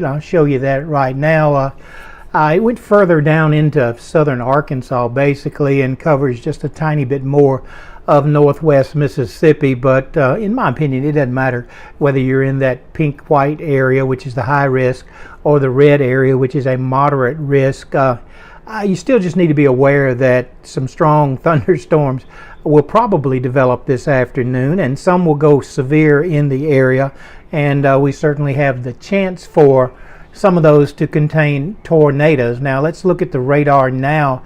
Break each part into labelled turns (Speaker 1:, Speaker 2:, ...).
Speaker 1: I'll show you that right now. It went further down into southern Arkansas basically and covers just a tiny bit more of northwest Mississippi, but in my opinion it doesn't matter whether you're in that pink-white area, which is the high risk, or the red area, which is a moderate risk. You still just need to be aware that some strong thunderstorms will probably develop this afternoon, and some will go severe in the area, and we certainly have the chance for some of those to contain tornadoes. Now let's look at the radar now.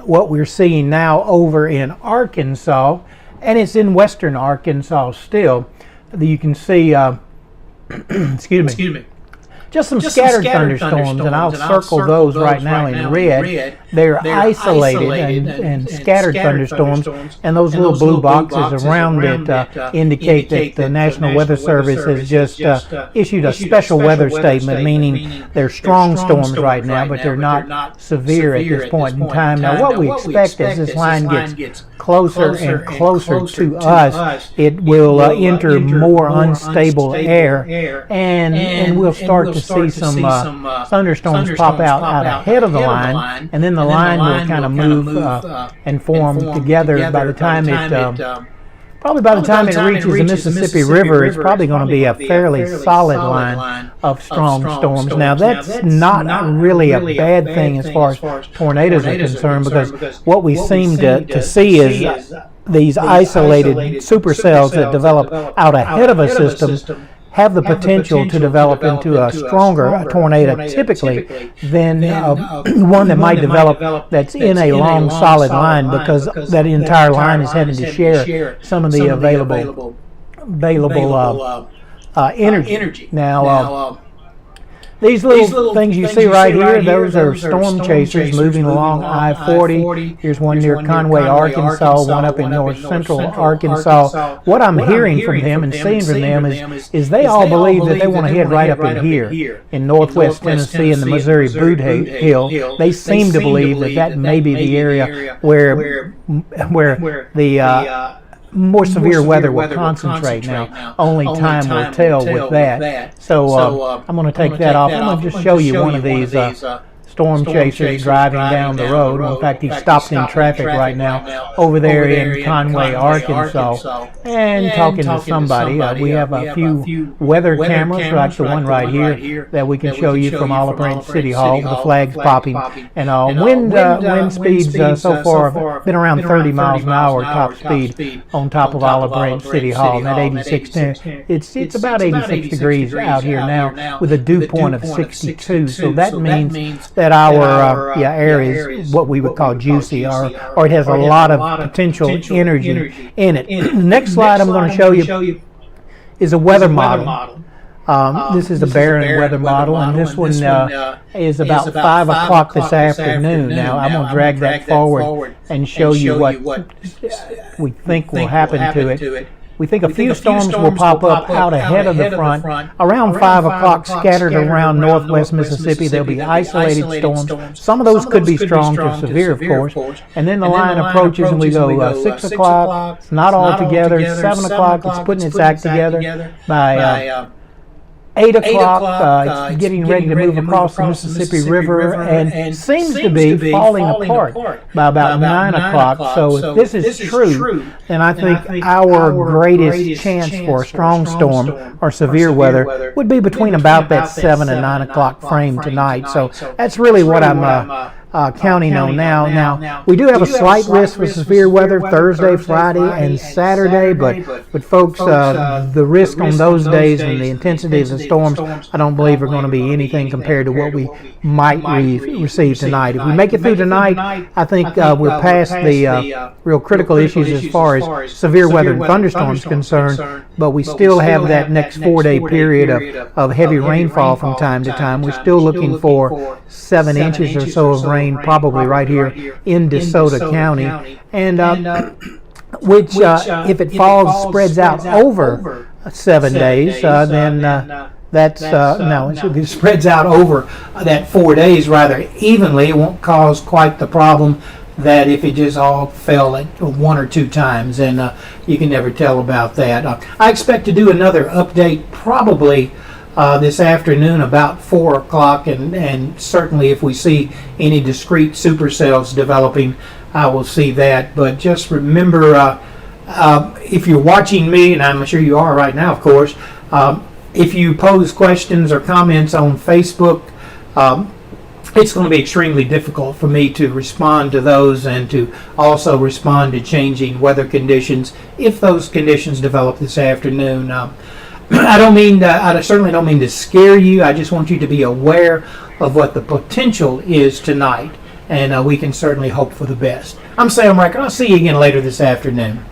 Speaker 1: What we're seeing now over in Arkansas, and it's in western Arkansas still. You can see excuse me, just some scattered thunderstorms, and I'll circle those right now in red. They're isolated and scattered thunderstorms, and those little blue boxes around it indicate that the National Weather Service has just issued a special weather statement, meaning they're strong storms right now, but they're not severe at this point in time. Now what we expect as this line gets closer and closer to us, it will enter more unstable air, and we'll start to see some thunderstorms pop out ahead of the line, and then the line will kind of move and form together. By the time probably by the time it reaches the Mississippi River, it's probably going to be a fairly solid line of strong storms. Now that's not really a bad thing as far as tornadoes are concerned, because what we seem to see is these isolated supercells that develop out ahead of a system have the potential to develop into a stronger tornado typically than one that might develop that's in a long solid line, because that entire line is having to share some of the available energy. Now these little things you see right here, those are storm chasers moving along I-40. Here's one near Conway, Arkansas, one up in north central Arkansas. What I'm hearing from them and seeing from them is they all believe that they want to head right up in here in northwest Tennessee and the Missouri Boot Hill. They seem to believe that may be the area where the more severe weather will concentrate. Now only time will tell with that. So I'm going to take that off. I'm going to just show you one of these storm chasers driving down the road. In fact, he's stopped in traffic right now over there in Conway, Arkansas, and talking to somebody. We have a few weather cameras like the one right here that we can show you from Olive Branch City Hall with the flags popping and all. Wind speeds so far have been around 30 miles an hour top speed on top of Olive Branch City Hall, and at 86, it's about 86 degrees out here now with a dew point of 62. So that means that our air is what we would call juicy, or it has a lot of potential energy in it. The next slide I'm going to show you is a weather model. This is a Barron weather model, and this one is about 5 o'clock this afternoon. Now I'm going to drag that forward and show you what we think will happen to it. We think a few storms will pop up out ahead of the front around 5 o'clock, scattered around northwest Mississippi. There'll be isolated storms. Some of those could be strong to severe, of course. And then the line approaches and we go 6 o'clock. It's not all together. 7 o'clock, it's putting its act together. By 8 o'clock, it's getting ready to move across the Mississippi River and seems to be falling apart by about 9 o'clock. So if this is true, then I think our greatest chance for a strong storm or severe weather would be between about that 7 and 9 o'clock frame tonight. So that's really what I'm counting on now. Now, we do have a slight risk for severe weather Thursday, Friday, and Saturday, but folks, the risk on those days and the intensity of the storms, I don't believe are going to be anything compared to what we might receive tonight. If we make it through tonight, I think we're past the real critical issues as far as severe weather and thunderstorms concerned, but we still have that next 4-day period of heavy rainfall from time to time. We're still looking for 7 inches or so of rain, probably right here in DeSoto County, and which if it falls spreads out over 7 days, then that's no, it should be spreads out over that 4 days rather evenly. It won't cause quite the problem that if it just all fell at 1 or 2 times, and you can never tell about that. I expect to do another update probably this afternoon about 4 o'clock, and certainly if we see any discrete supercells developing, I will see that. But just remember, if you're watching me, and I'm sure you are right now, of course, if you pose questions or comments on Facebook, it's going to be extremely difficult for me to respond to those and to also respond to changing weather conditions if those conditions develop this afternoon. I certainly don't mean to scare you. I just want you to be aware of what the potential is tonight, and we can certainly hope for the best. I'm Sam Rikard. I'll see you again later this afternoon.